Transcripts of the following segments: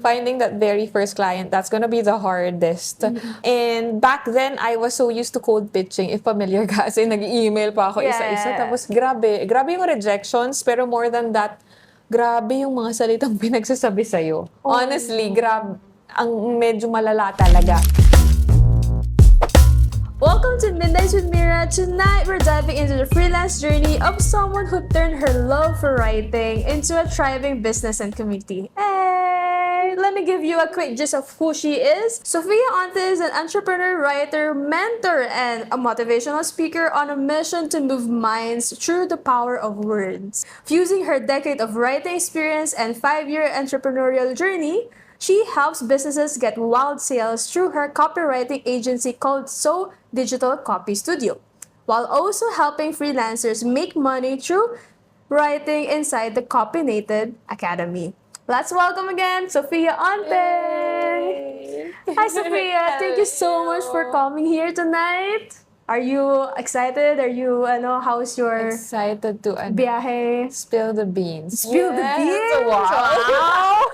Finding that very first client, that's gonna be the hardest. And back then, I was so used to cold pitching. If familiar ka, kasi nag-email pa ako isa-isa. Tapos grabe yung rejections. Pero more than that, grabe yung mga salitang pinagsasabi sa'yo. Honestly, grabe. Ang medyo malala talaga. Welcome to Midnights with Mira. Tonight, we're diving into the freelance journey of someone who turned her love for writing into a thriving business and community. Hey, let me give you a quick gist of who she is. Sofia Onte is an entrepreneur, writer, mentor, and a motivational speaker on a mission to move minds through the power of words. Fusing her decade of writing experience and 5-year entrepreneurial journey, she helps businesses get wild sales through her copywriting agency called So Digital Copy Studio, while also helping freelancers make money through writing inside the Copynated Academy. Let's welcome again Sofia Onte! Yay! Hi Sofia! Thank you so much for coming here tonight. Are you excited? How's your Excited to biyahe? spill the beans. Spill the beans? Wow!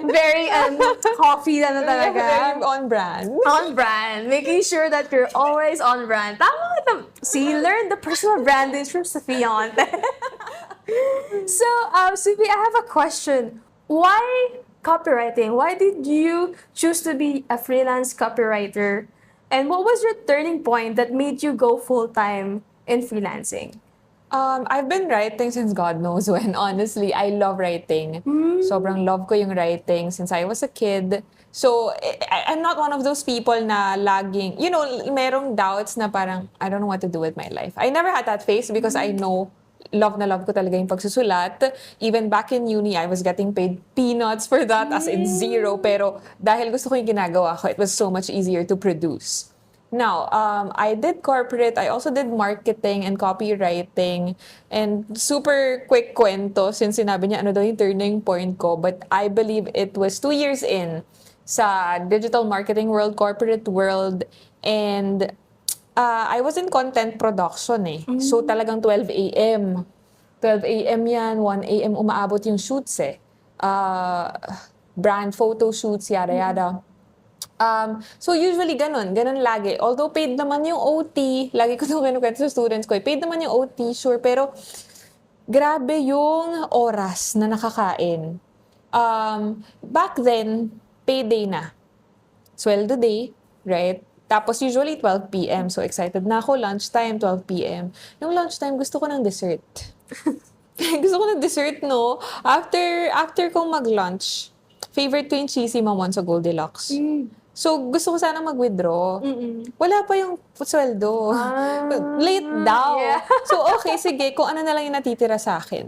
Very coffee na talaga. Very on brand. On brand. Making sure that you're always on brand. Tama. See, learn the personal branding from Sofia Onte. So, Sophie, I have a question. Why copywriting? Why did you choose to be a freelance copywriter? And what was your turning point that made you go full-time in freelancing? I've been writing since God knows when. Honestly, I love writing. Sobrang love ko yung writing since I was a kid. So, I'm not one of those people na laging, merong doubts na parang, I don't know what to do with my life. I never had that phase because I know love na love ko talaga yung pagsusulat. Even back in uni, I was getting paid peanuts for that, as in zero. Pero dahil gusto ko yung ginagawa ko, it was so much easier to produce. Now, I did corporate. I also did marketing and copywriting. And super quick kwento, since sinabi niya ano daw yung turning point ko. But I believe it was 2 years in sa digital marketing world, corporate world. And I was in content production eh. So talagang 12 a.m. 12 a.m. yan, 1 a.m. umaabot yung shoots eh. Brand photo shoots, yada. So usually ganun lagi. Although paid naman yung OT, lagi ko itong kinukwento sa students ko, paid naman yung OT, sure, pero grabe yung oras na nakakain. Back then, payday na. Sweldo day, right? Tapos usually 12 p.m. So excited na ako, lunchtime, 12 p.m. Yung lunchtime, gusto ko ng dessert. Gusto ko ng dessert, no? After kong mag-lunch, favorite ko yung cheesy mamon sa Goldilocks. So, gusto ko sana mag-withdraw. Wala pa yung sweldo. Late daw. Yeah. So, okay, sige. Kung ano na lang yung natitira sa akin.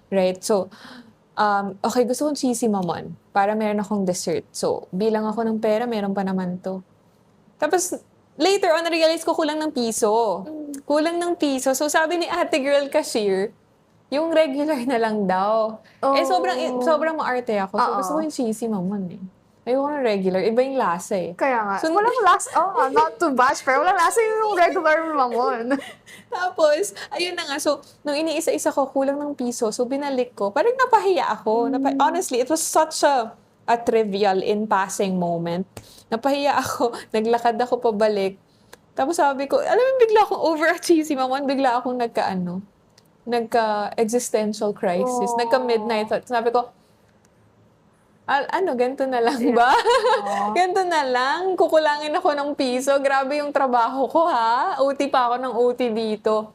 Right? So, okay, gusto kong cheesy mamon para meron akong dessert. So, bilang ako ng pera, meron pa naman to. Tapos, later on, na-realize ko kulang ng piso. Kulang ng piso. So, sabi ni ate girl cashier, yung regular na lang daw. Eh, sobrang maarte ako. So, gusto ko yung cheesy mamon eh. Ayoko ng regular. Iba yung lasa eh. Kaya nga. So, walang lasa. Not to bash, pero walang lasa yung regular mamon. Tapos, ayun na nga. So, nung iniisa-isa ko, kulang ng piso. So, binalik ko. Parang napahiya ako. Honestly, it was such a trivial in passing moment. Napahiya ako. Naglakad ako pabalik. Tapos sabi ko, alam mo, bigla akong over a cheesy mamon. Bigla akong nagka-existential crisis. Nagka-midnight thought. Sabi ko, ganito na lang ba? Ganito na lang? Kukulangin ako ng piso. Grabe yung trabaho ko, ha? OT pa ako ng OT dito.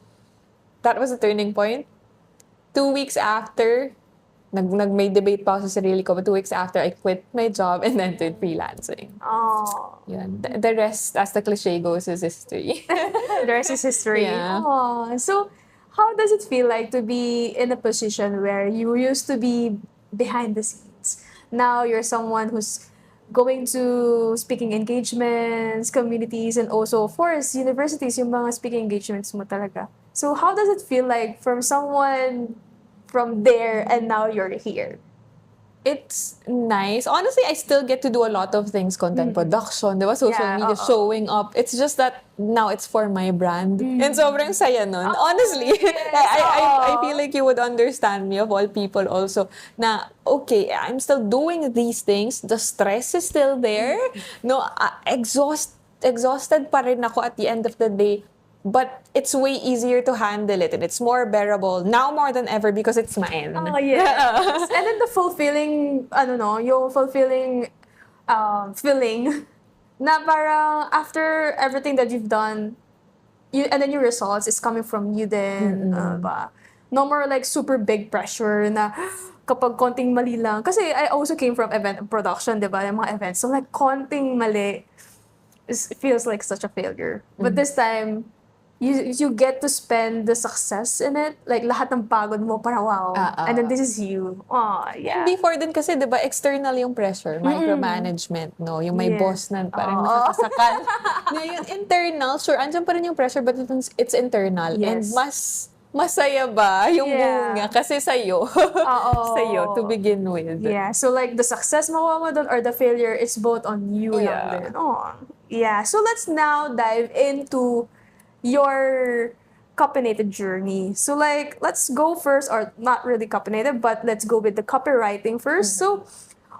That was a turning point. 2 weeks after, may debate pa ako sa sarili ko, but 2 weeks after, I quit my job and then did freelancing. Yun. The rest, as the cliche goes, is history. The rest is history. Yeah. So, how does it feel like to be in a position where you used to be behind the scenes? Now, you're someone who's going to speaking engagements, communities, and also, of course, universities, yung mga speaking engagements mo talaga. So, how does it feel like from someone from there and now you're here? It's nice. Honestly, I still get to do a lot of things. Content production, di ba? Social Yeah, media, showing up. It's just that now it's for my brand. And sobrang saya nun. Honestly, I feel like you would understand me of all people also na, okay, I'm still doing these things. The stress is still there. No, exhausted pa rin ako at the end of the day. But it's way easier to handle it and it's more bearable now more than ever because it's mine. Oh, yes. And then the fulfilling, yung fulfilling feeling na parang after everything that you've done, and then your results is coming from you then. No more like super big pressure na kapag konting mali lang. Kasi I also came from event production, di ba? Yung mga events. So like konting mali feels like such a failure. But this time, you get to spend the success in it. Like, lahat ng pagod mo, para wow. And then this is you. Oh, yeah. And before din kasi, di ba, external yung pressure, micromanagement, no? Yung may boss na parang nakakasakal. Ngayon, internal, sure, andyan pa rin yung pressure, but it's internal. Yes. And masaya ba yung bunga? Kasi sa'yo. Sa'yo, to begin with. Yeah, so like the success makuha mo dun or the failure, it's both on you lang din. Oh. Yeah, so let's now dive into your copynated journey. So like, let's go first, or not really copynated, but let's go with the copywriting first. So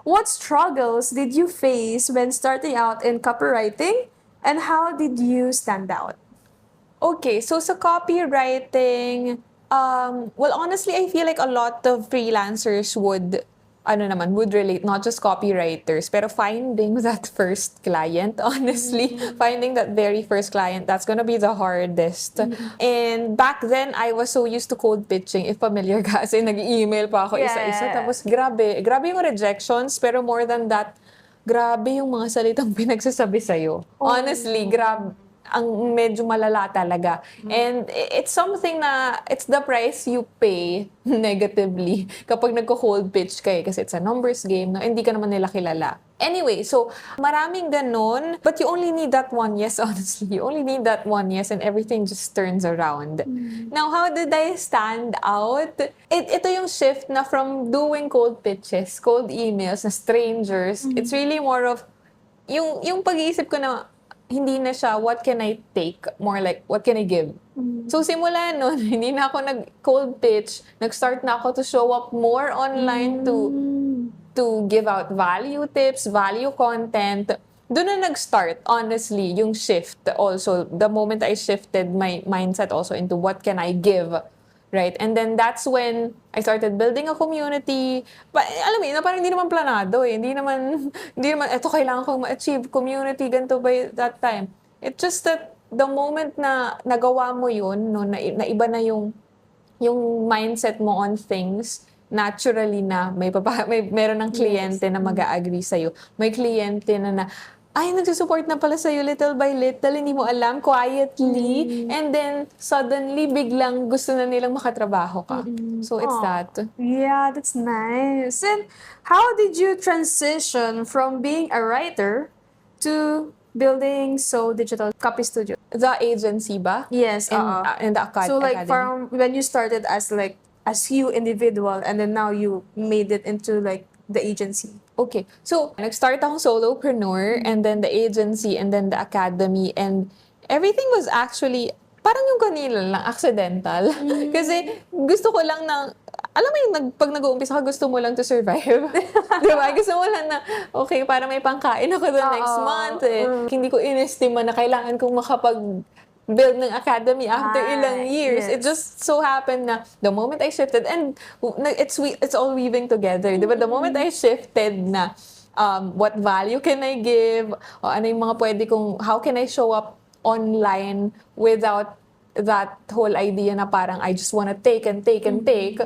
what struggles did you face when starting out in copywriting, and how did you stand out? Okay, so sa copywriting, well, honestly, I feel like a lot of freelancers would relate, not just copywriters, pero finding that first client, honestly, finding that very first client, that's gonna be the hardest. And back then, I was so used to cold pitching, if familiar ka, kasi nag-email pa ako isa-isa, tapos grabe yung rejections, pero more than that, grabe yung mga salitang pinagsasabi sa'yo. Honestly, grabe. Ang medyo malala talaga. And it's something na, it's the price you pay negatively kapag nagko-cold pitch ka kasi it's a numbers game, no? Hindi ka naman nila kilala. Anyway, so maraming ganun, but you only need that one yes, honestly. You only need that one yes and everything just turns around. Now, how did I stand out? Ito yung shift na from doing cold pitches, cold emails na strangers, it's really more of yung pag-iisip ko na hindi na siya, what can I take? More like, what can I give? So, simula nun, hindi na ako nag-cold pitch. Nag-start na ako to show up more online to give out value tips, value content. Doon na nag-start, honestly, yung shift also. The moment I shifted my mindset also into what can I give, right? And then that's when I started building a community. But alam mo, parang hindi naman planado eh. Hindi naman, eto kailangan kong ma-achieve community, ganito by that time. It's just that the moment na nagawa mo yun, no, na iba na yung mindset mo on things, naturally na meron ng kliyente na mag-a-agree sa'yo. May kliyente na ay, nagsusupport na pala sa'yo little by little, hindi mo alam, quietly, and then suddenly, biglang gusto na nilang makatrabaho ka. So, it's that. Yeah, that's nice. And how did you transition from being a writer to building digital copy studio? The agency ba? Yes, in the academy. So like from when you started as you individual, and then now you made it into like the agency. Okay. So, nag-start akong solopreneur, and then the agency, and then the academy, and everything was actually, parang yung kanila lang, accidental. Kasi gusto ko lang alam mo yung pag nag-uumpisa ka, gusto mo lang to survive. Diba? Gusto mo lang na, okay, para may pangkain ako the next month. Hindi ko inestima na kailangan kong build ng academy after ilang years. It just so happened na the moment I shifted, and it's all weaving together. Diba? The moment I shifted na what value can I give, o ano yung mga pwede how can I show up online without that whole idea na parang I just wanna take and take and take.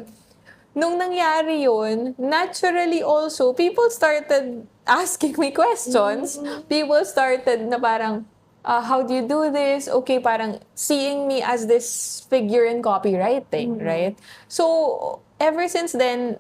Nung nangyari yun, naturally also, people started asking me questions. People started na parang, how do you do this? Okay, parang seeing me as this figure in copywriting, right? So, ever since then,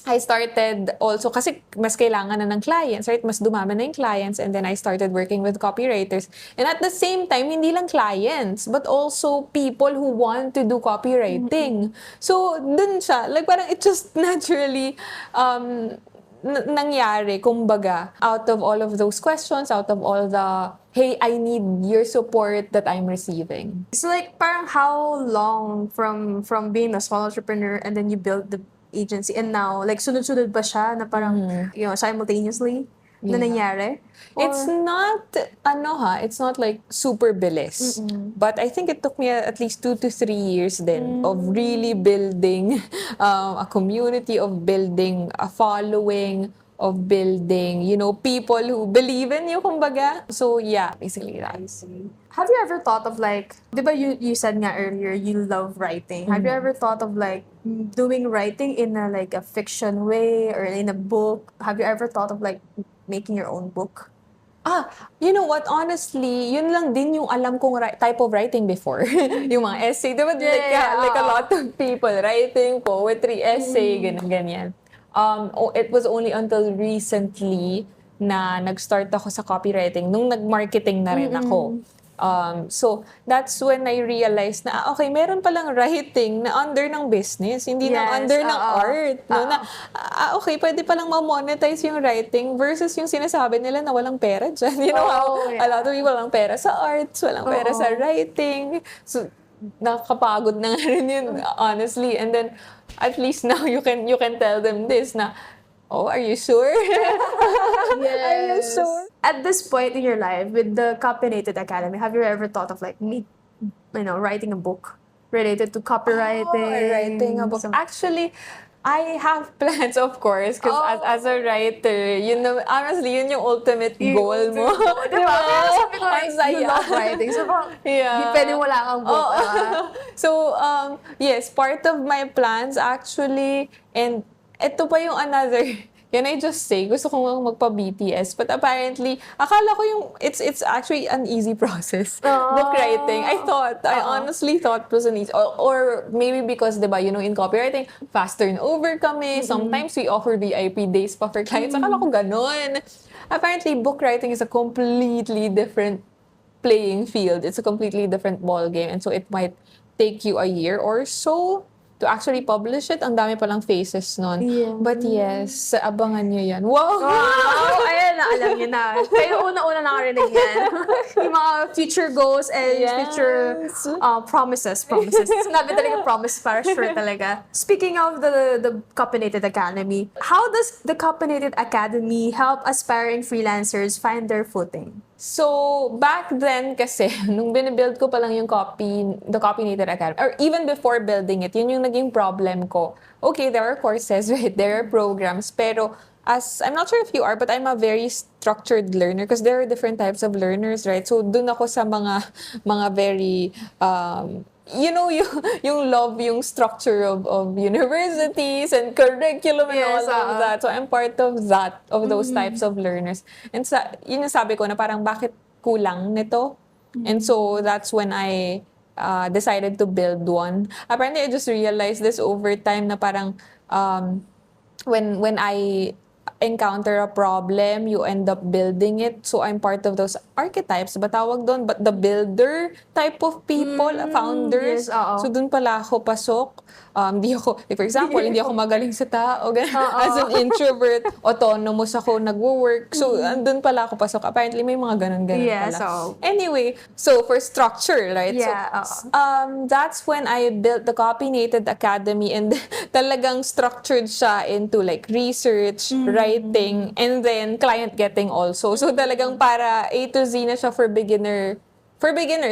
I started also, kasi mas kailangan na ng clients, right? Mas dumami na yung clients, and then I started working with copywriters. And at the same time, hindi lang clients, but also people who want to do copywriting. So, dun siya, like parang it just naturally nangyari, kumbaga, out of all of those questions, out of all the, hey, I need your support that I'm receiving. So like, parang how long from being a small entrepreneur and then you build the agency and now, like, sunod-sunod ba siya na parang, simultaneously na nangyari? It's not, it's not like super bilis. But I think it took me at least 2 to 3 years then of really building a community, of building a following, of building, people who believe in you, kumbaga. So yeah, basically that. Have you ever thought of like, di ba you said nga earlier, you love writing. Have you ever thought of like doing writing in a like a fiction way or in a book? Have you ever thought of like making your own book? You know what? Honestly, yun lang din yung alam kong type of writing before. Yung mga essay. Diba? Like a lot of people, writing, poetry, essay, ganyan. It was only until recently na nag-start ako sa copywriting, nung nag-marketing na rin ako. So, that's when I realized na, okay, meron palang writing na under ng business, hindi na under ng art. No? Na, okay, pwede palang ma-monetize yung writing versus yung sinasabi nila na walang pera dyan. You know how a lot of people walang pera sa arts, walang pera sa writing. So, nakakapagod na nga rin yun, honestly. And then, at least now you can tell them this na, oh, are you sure? Yes. Are you sure? At this point in your life, with the Copynated Academy, have you ever thought of like writing a book related to copywriting? Writing a book. Actually, I have plans, of course, because as a writer, honestly, yun yung ultimate goal mo. Diba? Ang saya. You love writing. So, di pwede wala kang book. So, yes, part of my plans actually, and ito pa yung another, can I just say, gusto kong magpa-BTS, but apparently, akala ko it's actually an easy process, book writing. I honestly thought it was an easy, or maybe because, diba, in copywriting, fast turnover kami, sometimes we offer VIP days pa for clients, akala ko ganun. Apparently, book writing is a completely different playing field. It's a completely different ball game, and so it might take you a year or so to actually publish it. Ang dami palang phases nun. Yeah. But yes, abangan nyo yan. Wow! Ayan na, alam niyo na. Kayo una-una nakarinig yan. Yung mga future goals and future promises. Sinabi talaga promise para sure talaga. Speaking of the Copynated Academy, how does the Copynated Academy help aspiring freelancers find their footing? So, back then kasi, nung binibuild ko pa lang yung the Copynated Academy, or even before building it, yun yung naging problem ko. Okay, there are courses, right? There are programs, pero I'm not sure if you are, but I'm a very structured learner because there are different types of learners, right? So, dun ako sa mga very, yung love, yung structure of universities and curriculum and all of that. So, I'm part of that, of those types of learners. And yun yung sabi ko na parang bakit kulang nito? And so, that's when I decided to build one. Apparently, I just realized this over time na parang when I encounter a problem, you end up building it. So I'm part of those archetypes, ba tawag doon? But the builder type of people, founders. Yes, So doon pala ako pasok. For example, hindi ako magaling sa tao. As an introvert, autonomous ako, nagwo-work. So doon pala ako pasok. Apparently, may mga ganun-ganun pala. Anyway, so for structure, right? Yeah, so, that's when I built the Copynated Academy, and talagang structured siya into like research, writing, and then client getting also. So talagang para A to Z na siya for beginners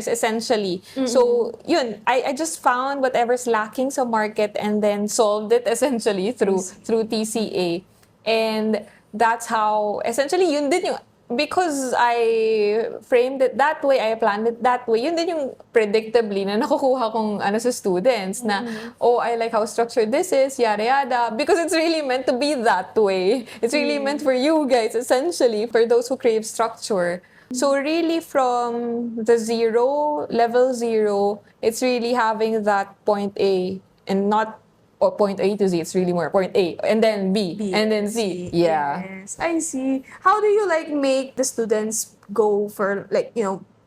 essentially. So yun, I just found whatever's lacking sa market and then solved it essentially through TCA. And that's how essentially yun din yung, because I framed it that way, I planned it that way, yun din yung predictably na nakukuha kong sa students na, I like how structured this is, yada yada, because it's really meant to be that way. It's really meant for you guys, essentially, for those who crave structure. So really from the level zero, it's really having that point A and not or point A to Z, it's really more point A, and then B, and then C. Yeah. Yes, I see. How do you like make the students go for like,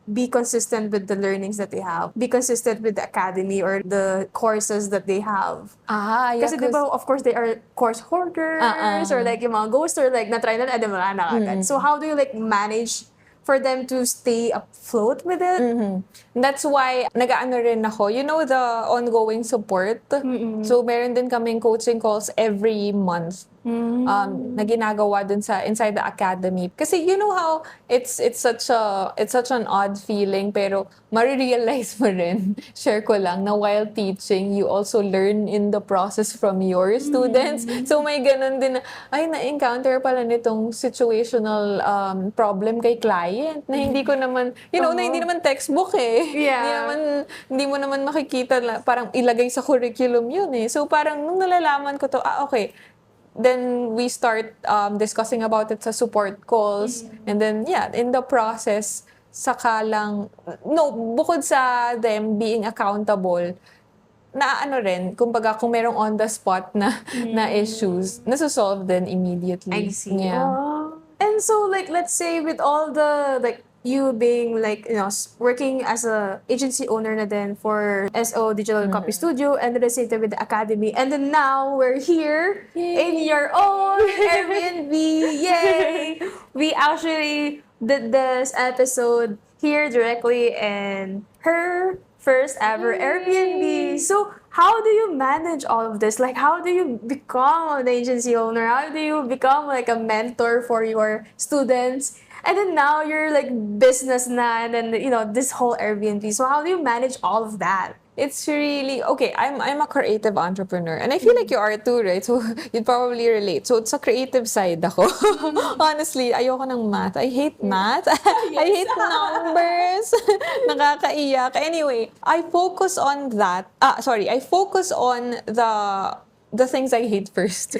be consistent with the learnings that they have, be consistent with the academy or the courses that they have? Yeah. Kasi diba, of course, they are course hoarders or like yung mga ghost or like na-try na wala na agad. So how do you like manage for them to stay afloat with it? That's why nag-ano rin ako, the ongoing support. So meron din kaming coaching calls every month. Na ginagawa dun sa inside the academy. Kasi you know how it's such an odd feeling, pero marirealize mo rin, share ko lang, na while teaching, you also learn in the process from your students. So may ganun din na, na-encounter pala nitong situational problem kay client na hindi ko naman, na hindi naman textbook eh. Yeah. Hindi mo naman makikita, parang ilagay sa curriculum yun eh. So parang nung nalalaman ko to, okay, then we start discussing about it sa support calls. And then, in the process, saka lang, bukod sa them being accountable, na rin, kumbaga kung merong on the spot na issues, nasa-solve din immediately. I see. Yeah. And so, like, let's say with all the, like, you being like, working as a agency owner na din for SO Digital Copy Studio, and then the same time with the academy, and then now we're here in your own Airbnb. Yay! We actually did this episode here directly in her first ever Airbnb. So how do you manage all of this? Like, how do you become an agency owner? How do you become like a mentor for your students? And then now you're like business na, and then, this whole Airbnb. So how do you manage all of that? It's really, okay, I'm a creative entrepreneur. And I feel like you are too, right? So you'd probably relate. So it's a creative side ako. Honestly, ayoko ng math. I hate math. I hate numbers. Nakakaiyak. Anyway, I focus on that. I focus on the things I hate first.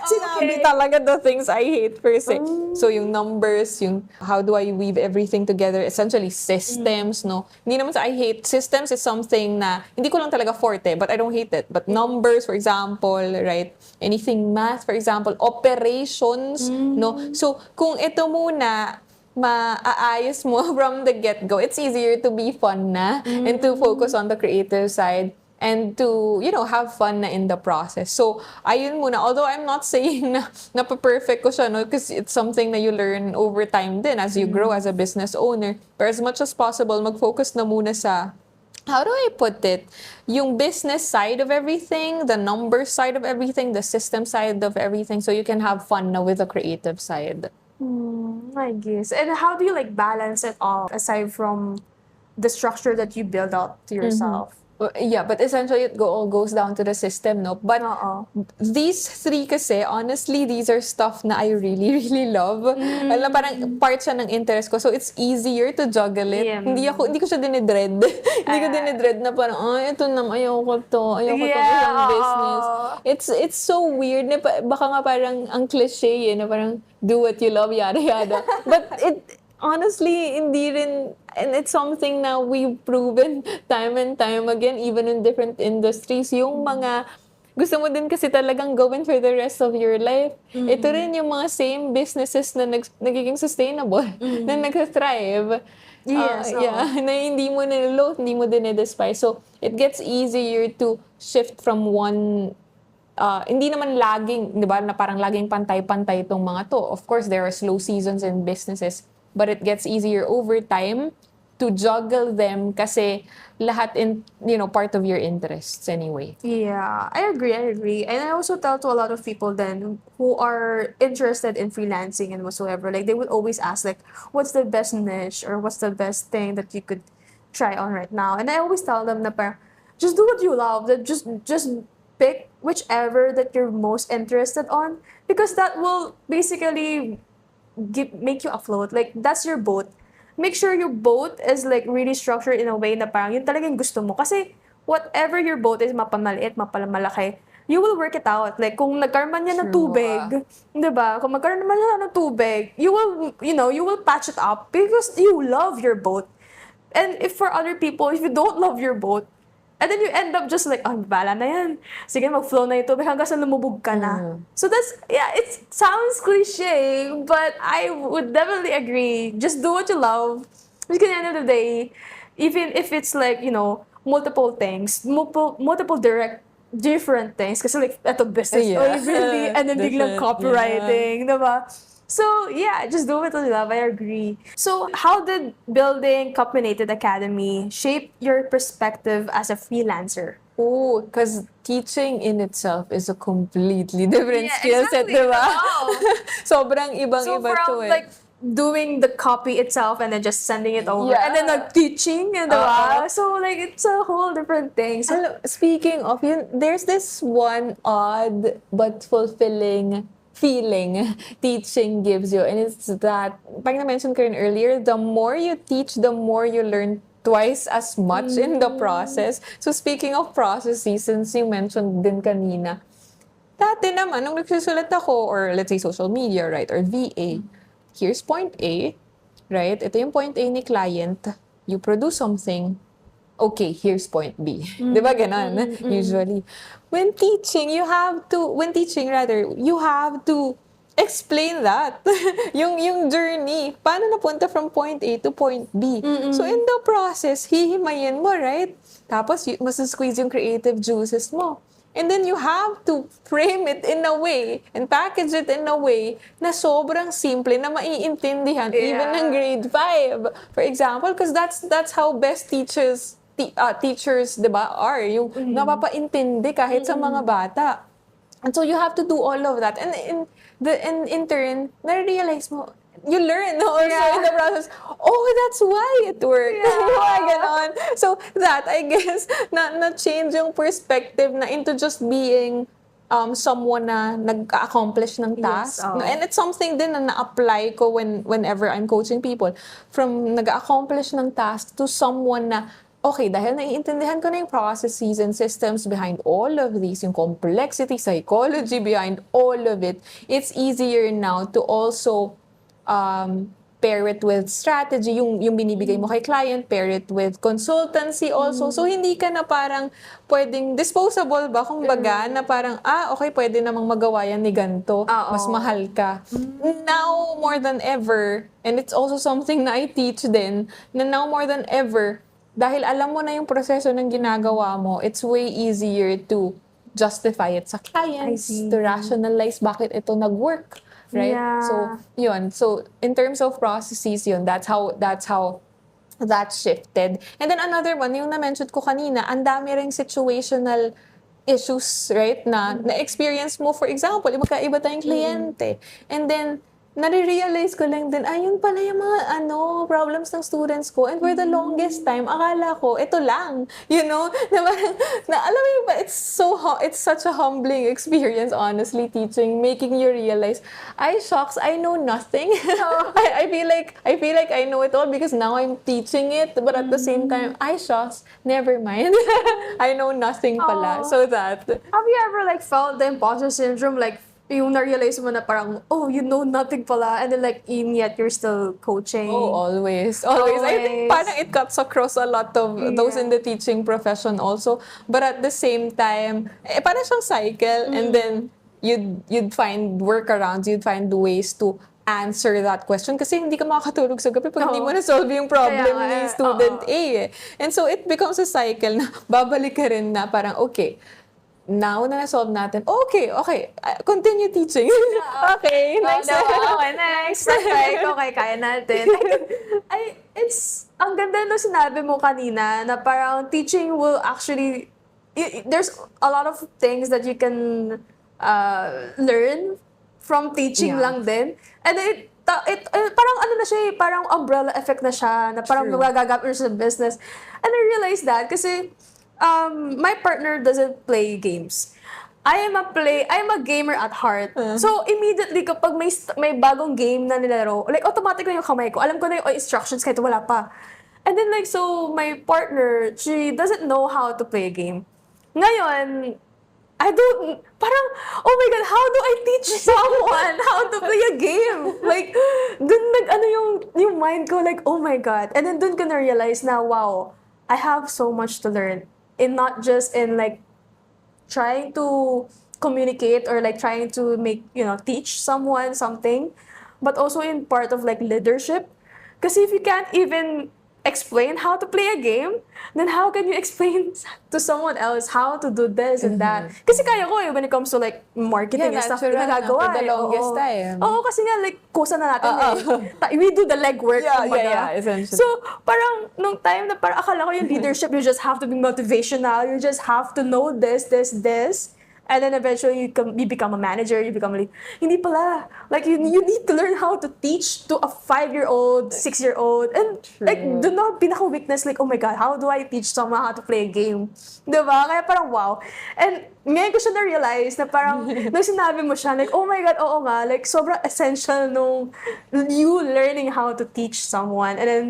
Sinabi talaga the things I hate first eh. So yung numbers, yung how do I weave everything together, essentially systems, no? Hindi naman sa I hate systems is something na hindi ko lang talaga forte, but I don't hate it. But numbers, for example, right? Anything math, for example, operations, no? So kung ito muna maaayos mo from the get-go, it's easier to be fun na and to focus on the creative side. And to, have fun na in the process. So, ayun muna. Although I'm not saying na perfect ko siya, no? Because it's something that you learn over time din as you grow as a business owner. But as much as possible, mag-focus na muna sa, how do I put it? Yung business side of everything, the number side of everything, the system side of everything, so you can have fun na with the creative side. I guess. And how do you like balance it all aside from the structure that you build out to yourself? Yeah, but essentially it all goes down to the system, no? But these three kasi, honestly, these are stuff na I really, really love. Alam, parang part siya ng interest ko. So it's easier to juggle it. Yeah. Hindi ko siya dinidread. Hindi ko dinidread na parang, ito na, ayoko to isang business. It's so weird. Na, baka nga parang ang cliche na parang do what you love, yada yada. But honestly, hindi rin, and it's something na we've proven time and time again, even in different industries, yung mga gusto mo din kasi talagang gawin for the rest of your life. Ito rin yung mga same businesses na nagiging sustainable, na nag-thrive. Yes. Na hindi mo niloloat, hindi mo din na-despise. So, it gets easier to shift from one hindi naman laging, di ba, na parang laging pantay-pantay itong mga to. Of course, there are slow seasons in businesses, but it gets easier over time to juggle them kasi lahat in, part of your interests anyway. Yeah, I agree. And I also tell to a lot of people then who are interested in freelancing and whatsoever, like they would always ask like, what's the best niche or what's the best thing that you could try on right now? And I always tell them na parang, just do what you love. That just pick whichever that you're most interested on, because that will basically make you afloat. Like, that's your boat. Make sure your boat is like really structured in a way na parang yun talagang gusto mo. Kasi whatever your boat is, mapamaliit, mapamalaki, you will work it out. Like, kung nagkaroon man yan ng tubig, diba? Kung magkaroon naman yan ng tubig, you will patch it up because you love your boat. And if for other people, if you don't love your boat, And then you end up just like, oh, bala na yan. Sige, mag-flow na ito hanggang sa lumubog ka na. So that's, yeah, it sounds cliche, but I would definitely agree. Just do what you love. Because at the end of the day, even if it's like, you know, multiple things, multiple different things. Kasi like, eto business, really, and then biglang copywriting, diba? So, yeah, just do it what you love. I agree. So, how did building Copynated Academy shape your perspective as a freelancer? Oh, because teaching in itself is a completely different skill set, exactly. di ba? Wow. Sobrang ibang-iba to from eh. like doing the copy itself and then just sending it over, Yeah. and then like teaching, and so like it's a whole different thing. So, Speaking of yun, there's this one odd but fulfilling feeling teaching gives you, and it's that, parang na-mention ko rin earlier, the more you teach, the more you learn twice as much in the process. So speaking of processes, since you mentioned din kanina, dati naman, nung nagsusulat ako, or let's say social media, right, or VA, here's point A, right? Ito yung point A ni client. You produce something. Okay, here's point B. Di ba ganon? Usually. When teaching, you have to explain that. yung journey. Paano napunta from point A to point B? So in the process, hihimayin mo, right? Tapos, mas-squeeze yung creative juices mo. And then you have to frame it in a way and package it in a way na sobrang simple na maiintindihan even ng grade 5. For example, because that's how best teachers, diba, are. Yung napapaintindi kahit sa mga bata. And so you have to do all of that. And in turn, na-realize mo, you learn also in the process, oh, that's why it worked. Ganon. So that, I guess, na-change yung perspective na into just being someone na nag-accomplish ng task. And it's something din na na-apply ko whenever I'm coaching people. From nag-accomplish ng task to someone na, okay, dahil naiintindihan ko na yung processes and systems behind all of these, yung complexity, psychology behind all of it, it's easier now to also pair it with strategy, yung binibigay mo kay client, pair it with consultancy also. So, hindi ka na parang pwedeng disposable ba, kumbaga, na parang, okay, pwede namang magawa yan ni ganito, mas mahal ka. Now, more than ever, and it's also something na I teach din, na now more than ever, dahil alam mo na yung proseso ng ginagawa mo, it's way easier to justify it sa clients, to rationalize bakit ito nag-work. Right? Yeah. So, yun. So, in terms of processes, yun, that's how that shifted. And then another one, yung na-mention ko kanina, ang dami ring situational issues, right? Na-experience mo, for example, magkaiba tayong kliyente. And then, nare-realize ko lang din, yun pala yung mga problems ng students ko. And for the longest time, akala ko, ito lang. You know? Alam mo ba, it's such a humbling experience, honestly, teaching, making you realize, shucks, I know nothing. I feel like I know it all because now I'm teaching it. But at the same time, shucks, never mind. I know nothing pala. So that. Have you ever like felt the imposter syndrome, like yung na-realize mo na parang, you know nothing pala, and then like, yet you're still coaching? Oh, always. I think parang it cuts across a lot of those in the teaching profession also. But at the same time, parang siyang cycle, and then you'd find workarounds, you'd find ways to answer that question kasi hindi ka makakatulog sa gabi pag hindi mo na-solve yung problem ni student A. And so it becomes a cycle na babalik ka rin na parang, okay, now na na-solve natin, okay, continue teaching. Okay, next. Next. Okay, kaya natin. It's, ang ganda nung sinabi mo kanina na parang teaching will actually, there's a lot of things that you can learn from teaching lang din. And it parang na siya, parang umbrella effect na siya, na parang magagamit sa business. And I realized that kasi my partner doesn't play games. I am a gamer at heart. So immediately kapag may bagong game na nilaro, like automatic na yung kamay ko. Alam ko na yung instructions kahit wala pa. And then like, so my partner, she doesn't know how to play a game. Ngayon, parang, oh my God, how do I teach someone how to play a game? Like, dun yung mind ko, like, oh my God. And then dun ko na-realize na, wow, I have so much to learn. in not just in like trying to communicate or like trying to make, teach someone something, but also in part of like leadership. Because if you can't even explain how to play a game, then how can you explain to someone else how to do this and that? Kasi kaya ko when it comes to like marketing and stuff, natural na, nagagawa for the longest time. Oo, kasi nga like kusa na natin We do the legwork. Essentially. So, parang nung time na parang akala ko yung leadership, you just have to be motivational, you just have to know this, and then eventually you become a manager, you become a lead. Hindi pala. Like, you need to learn how to teach to a 5-year-old, 6-year-old. And, like, doon na pinaka-weakness, like, oh my God, how do I teach someone how to play a game? Diba? Kaya parang wow. And, ngayon ko siya na-realize na parang, nung sinabi mo siya, like, oh my God, oo nga, like, sobrang essential nung you learning how to teach someone. And then,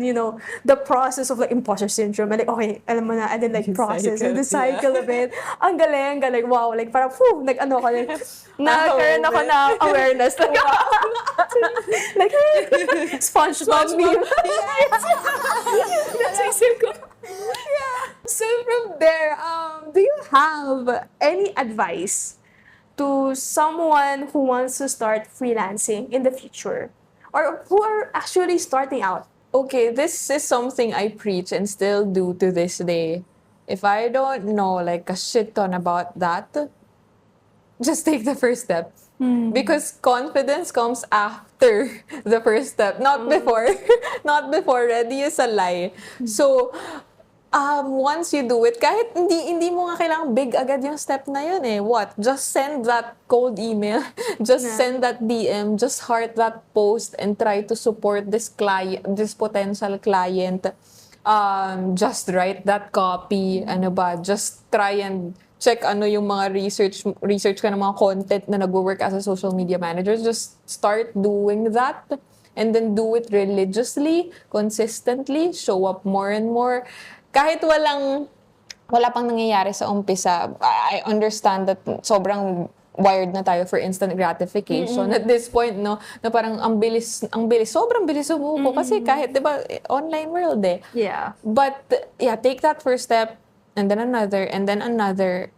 the process of, like, imposter syndrome. And, like, okay, alam mo na, and then, like, process and the cycle of it. Ang galing, wow, like, parang, like, nagkaroon ako na awareness. Like, like, SpongeBob meme. That's isip ko. So from there, Do you have any advice to someone who wants to start freelancing in the future? Or who are actually starting out? okay, this is something I preach and still do to this day. If I don't know like a shit ton about that, just take the first step. Because confidence comes after the first step, not before. Not before. Ready is a lie. So, once you do it, kahit hindi mo nga kailangang big agad yung step na yun eh. What? Just send that cold email. Just send that DM. Just heart that post and try to support this client, this potential client. Just write that copy. Ano ba? Just try and check yung mga research ka ng mga content na nag-work as a social media manager. Just start doing that. And then do it religiously, consistently, show up more and more. Kahit wala pang nangyayari sa umpisa, I understand that sobrang wired na tayo for instant gratification. At this point, no, na parang ang bilis, sobrang bilis sumuko kasi kahit, di ba, online world eh. Yeah. But, take that first step, and then another.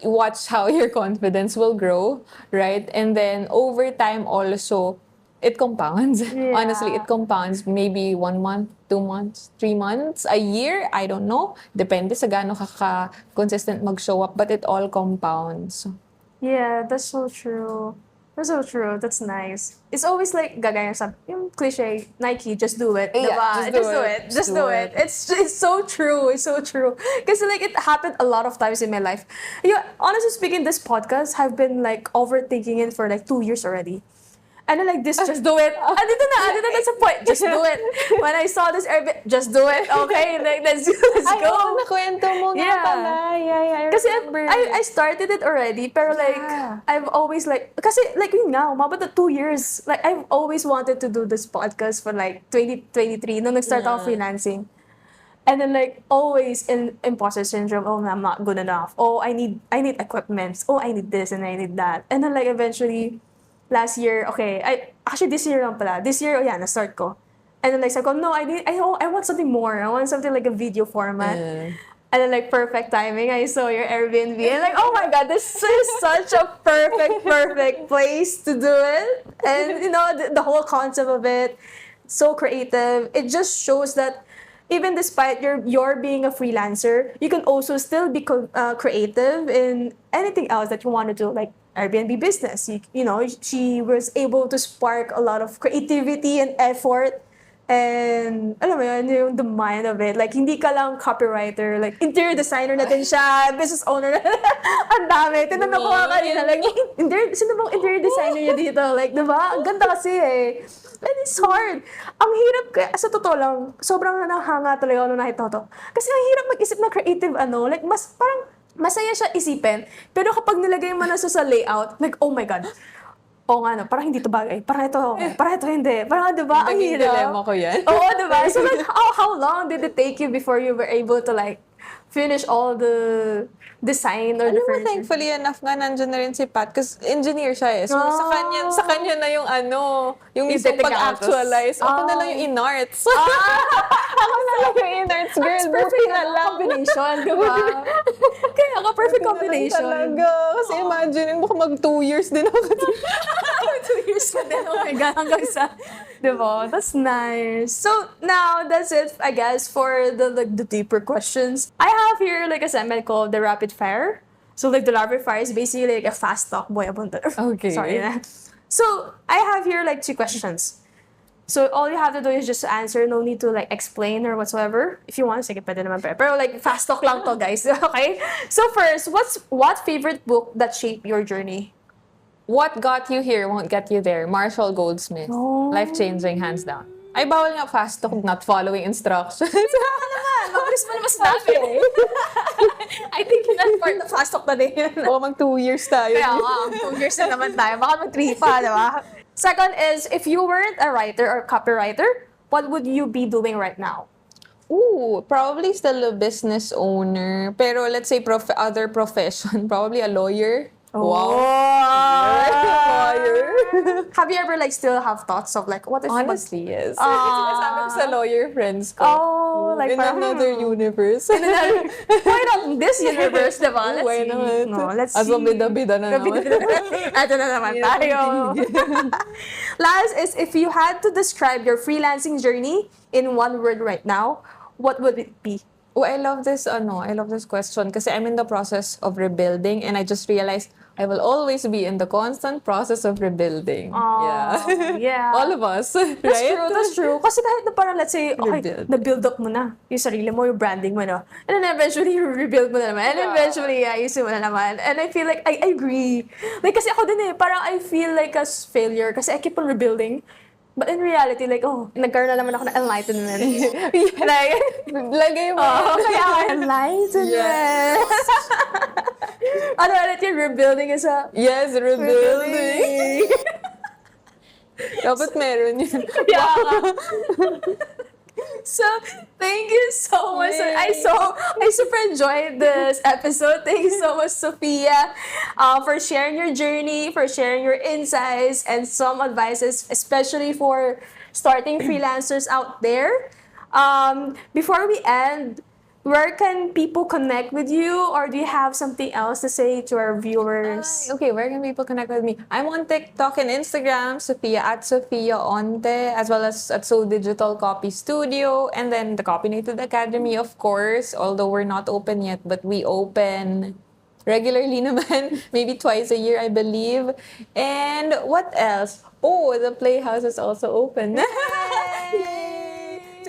Watch how your confidence will grow, right? And then, over time also, it compounds. Yeah. Honestly, it compounds. Maybe 1 month, 2 months, 3 months, a year. I don't know. Depende sa gaano ka-consistent mag-show up. But it all compounds. Yeah, that's so true. That's so true. That's nice. It's always like gagaya sa yung cliche Nike, just do it. Yeah, diba? just do it. It's so true. It's so true. Because like it happened a lot of times in my life. Honestly speaking, this podcast have been like overthinking it for like 2 years already. And then like this, just do it. Andito na sa point. Just do it. When I saw this Airbnb, just do it. Okay, like let's go. Nakwento mo nga pala. Yeah, I Kasi remember. I started it already, pero like, I've always like, kasi like yun nga, umabot na 2 years. Like, I've always wanted to do this podcast for like 2023, nung nag-start ako freelancing. And then like, always in imposter syndrome, oh, I'm not good enough. Oh, I need equipments. Oh, I need this and I need that. And then like, eventually, last year, okay, actually this year lang pala. This year, na-start ko. And then like, sabi ko, no, I want something more. I want something like a video format. And then like, perfect timing, I saw your Airbnb. And like, oh my God, this is such a perfect place to do it. And the whole concept of it, so creative. It just shows that even despite your being a freelancer, you can also still be creative in anything else that you want to do, like Airbnb business. She was able to spark a lot of creativity and effort. And, alam mo yun, the mind of it. Like, hindi ka lang copywriter. Like, interior designer na din siya. Business owner na. Ang dami. Tinanong ko nga kanina. Like, sino bang interior designer niya dito? Like, diba? Ang ganda kasi eh. And it's hard. Ang hirap, sa totoo lang, sobrang nahanga talaga ako nung nakita ko to. Kasi ang hirap mag-isip ng creative, like, parang, masaya siya isipin, pero kapag nilagay mo na sa layout, like, oh my God, parang hindi to bagay, parang ito hindi, parang diba, ang hirap. Dilemma ko yan. Oo, diba? So like, how long did it take you before you were able to like, finish all the design or the Alam mo, furniture. thankfully enough nga nandyan na rin si Pat kasi engineer siya eh. So sa kanya na yung yung Yung mismong technicalities. pag-actualize. Ako na lang yung in-arts. Ako na lang yung in-arts, girl. That's Buti perfect na lang. combination, di ba? Kaya ako, perfect Buti na lang combination. Talaga. Kasi imagine, baka mag 2 years din ako. 2 years pa din. Oh my God, hanggang sa, di ba? That's nice. So, now, that's it, I guess, for the deeper questions. I have here, like, a segment called the rapid fire. So, like, the rapid fire is basically like a fast talk. Boy, abundant. Okay. Sorry. So, I have here, like, 2 questions. So, all you have to do is just answer. No need to, like, explain or whatsoever. If you want, sige, pwede naman. Pero, like, fast talk lang to, guys. Okay? So, first, what favorite book that shaped your journey? What got you here won't get you there. Marshall Goldsmith. Oh. Life-changing, hands down. Ay, bawal nga fast talk, not following instructions. Mabilis mo naman sinabi. I think that's part of fast talk na din. O, mag 2 years tayo. Kaya nga, 2 years na naman tayo. Baka mag 3 pa, di ba? Second is, if you weren't a writer or copywriter, what would you be doing right now? Ooh, probably still a business owner. Pero let's say other profession. Probably a lawyer. Wow. Lawyer. Have you ever, like, still have thoughts of, like, what if... Honestly, yes. Sinasabi ko sa lawyer friends ko. Oh, like, in parang, another universe. why not in this universe, diba? Let's Why see. not? No, let's As see. a bida-bida na naman. Ito na naman tayo. Last is, if you had to describe your freelancing journey in one word right now, what would it be? Oh, I love this question kasi I'm in the process of rebuilding and I just realized I will always be in the constant process of rebuilding. Yeah. All of us, right? That's true. Kasi kahit na parang, let's say, okay, Rebuild. na-build up mo na yung sarili mo, yung branding mo, no? And then eventually, rebuild mo na naman. And eventually, ayusin mo na naman. And I feel like, I agree. Like, kasi ako din parang I feel like a failure kasi I keep on rebuilding. But in reality, like, nagkaroon na naman ako ng enlightenment. Like, Lagay mo. kaya enlightenment. Ano ulit yung rebuilding is a... Yes, rebuilding. Dapat meron yun. Yeah. So, thank you so much. Yay. I super enjoyed this episode. Thank you so much, Sophia, for sharing your journey, for sharing your insights and some advices, especially for starting freelancers out there. Before we end, where can people connect with you, or do you have something else to say to our viewers? Okay, where can people connect with me? I'm on TikTok and Instagram, Sofia Onte, as well as at So Digital Copy Studio, and then the Copynated Academy, of course, although we're not open yet, but we open regularly naman, maybe twice a year, I believe. And what else? Oh, the Playhouse is also open. Yay!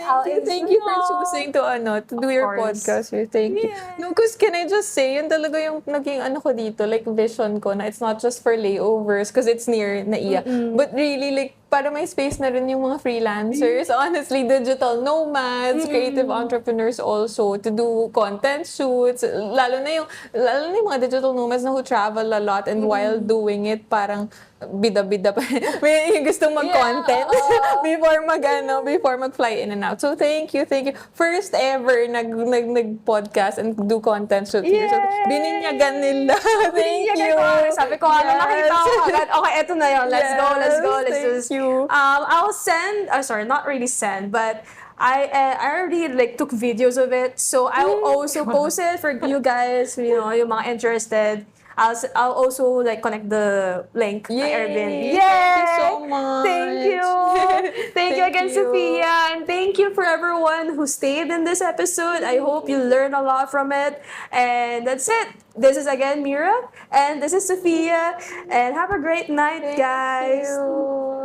Thank you for choosing to do your course. podcast here. Thank you. No, because can I just say, yun talaga yung naging ko dito, like vision ko na it's not just for layovers because it's near NAIA. But really, like, para may space na rin yung mga freelancers, honestly, digital nomads, creative entrepreneurs also, to do content shoots, lalo na yung mga digital nomads na who travel a lot and while doing it, parang bida-bida pa. May yung gustong mag-content before mag-fly in and out. So, thank you. First ever nag-podcast and do content shoot here. So, bininyagan nila. Thank you. Sabi ko, nakita ko agad. Okay, eto na yun. Let's go. Let's Thank you. I'll send, not really send, but I already like took videos of it, so I'll also post it for you guys, yung mga interested. I'll also like connect the link to Airbnb. Thank you so much. Thank you. Thank you again, Sophia. And thank you for everyone who stayed in this episode. I hope you learned a lot from it. And that's it. This is again Mira. And this is Sophia. And have a great night, guys. Thank you.